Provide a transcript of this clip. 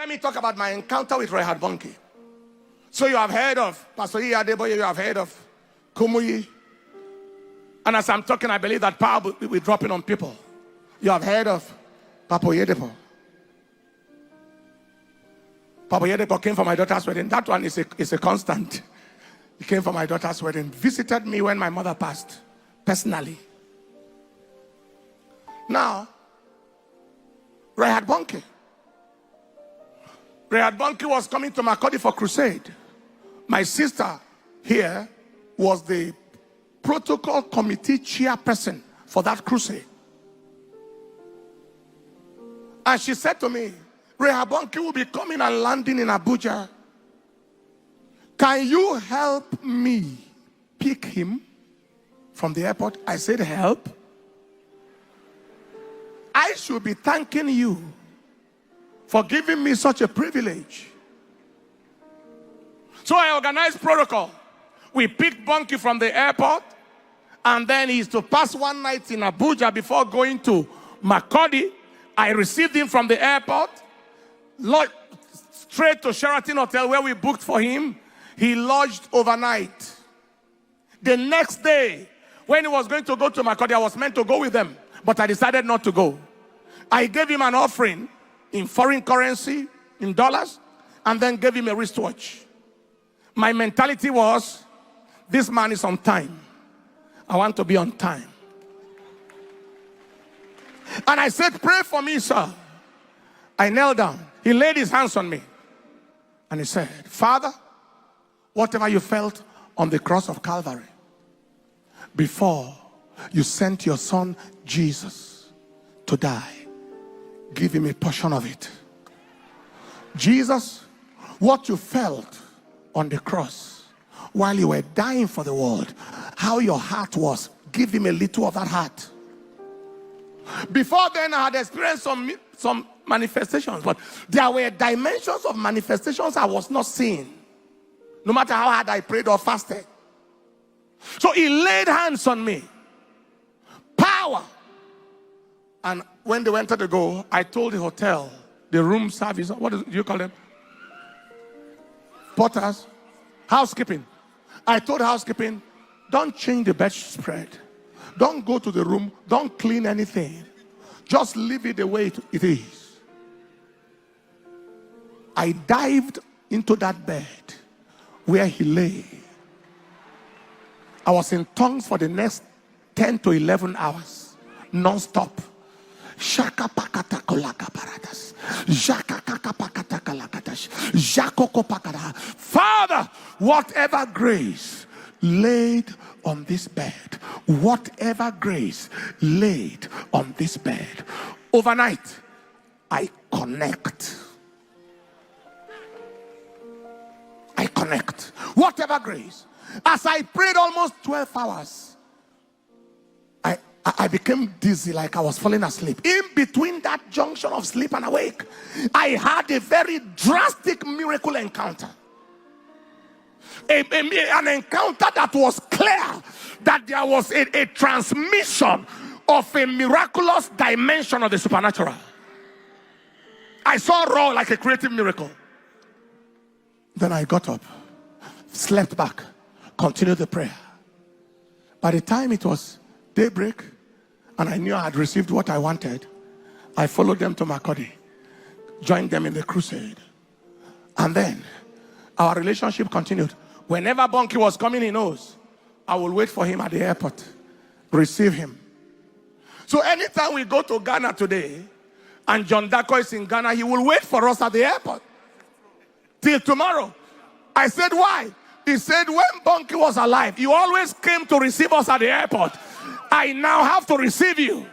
Let me talk about my encounter with Reinhard Bonnke. So you have heard of Pastor Adeboye, you have heard of Kumuyi. And as I'm talking, I believe that power will be dropping on people. You have heard of Papa Oyedepo. Papa Oyedepo came for my daughter's wedding. That one is a constant. He came for my daughter's wedding. Visited me when my mother passed, personally. Now, Reinhard Bonnke. Reinhard Bonnke was coming to Makurdi for crusade. My sister here was the protocol committee chairperson for that crusade. And she said to me, Reinhard Bonnke will be coming and landing in Abuja. Can you help me pick him from the airport? I said, help? I should be thanking you for giving me such a privilege. So I organized protocol. We picked Bonnke from the airport, and then he's to pass one night in Abuja before going to Makurdi. I received him from the airport, straight to Sheraton Hotel where we booked for him. He lodged overnight. The next day, when he was going to go to Makurdi, I was meant to go with them, but I decided not to go. I gave him an offering in foreign currency, in dollars, and then gave him a wristwatch. My mentality was, this man is on time. I want to be on time. And I said, pray for me, sir. I knelt down. He laid his hands on me. And he said, Father, whatever you felt on the cross of Calvary, before you sent your son Jesus to die, give him a portion of it. Jesus, what you felt on the cross while you were dying for the world, how your heart was, give him a little of that heart. Before then, I had experienced some manifestations, but there were dimensions of manifestations I was not seeing, no matter how hard I prayed or fasted. So he laid hands on me. Power. And when they wanted to go, I told the hotel, the room service, what do you call them? Porters, housekeeping. I told housekeeping, don't change the bedspread. Don't go to the room. Don't clean anything. Just leave it the way it is. I dived into that bed where he lay. I was in tongues for the next 10 to 11 hours, non-stop. Shaka pakata kolaka paradas. Jaka kaka pakata kalakatash. Jakoko pakada. Father, whatever grace laid on this bed, whatever grace laid on this bed, overnight, I connect. I connect. Whatever grace. As I prayed almost 12 hours, I became dizzy, like I was falling asleep. In between that junction of sleep and awake, I had a very drastic miracle encounter. An encounter that was clear that there was a transmission of a miraculous dimension of the supernatural. I saw raw like a creative miracle. Then I got up, slept back, continued the prayer. By the time it was daybreak, and I knew I had received what I wanted, I followed them to Makurdi, joined them in the crusade. And then our relationship continued. Whenever Bonnke was coming, he knows I will wait for him at the airport, receive him. So anytime we go to Ghana today, and John Dako is in Ghana, he will wait for us at the airport till tomorrow. I said, why? He said, when Bonnke was alive, he always came to receive us at the airport. I now have to receive you.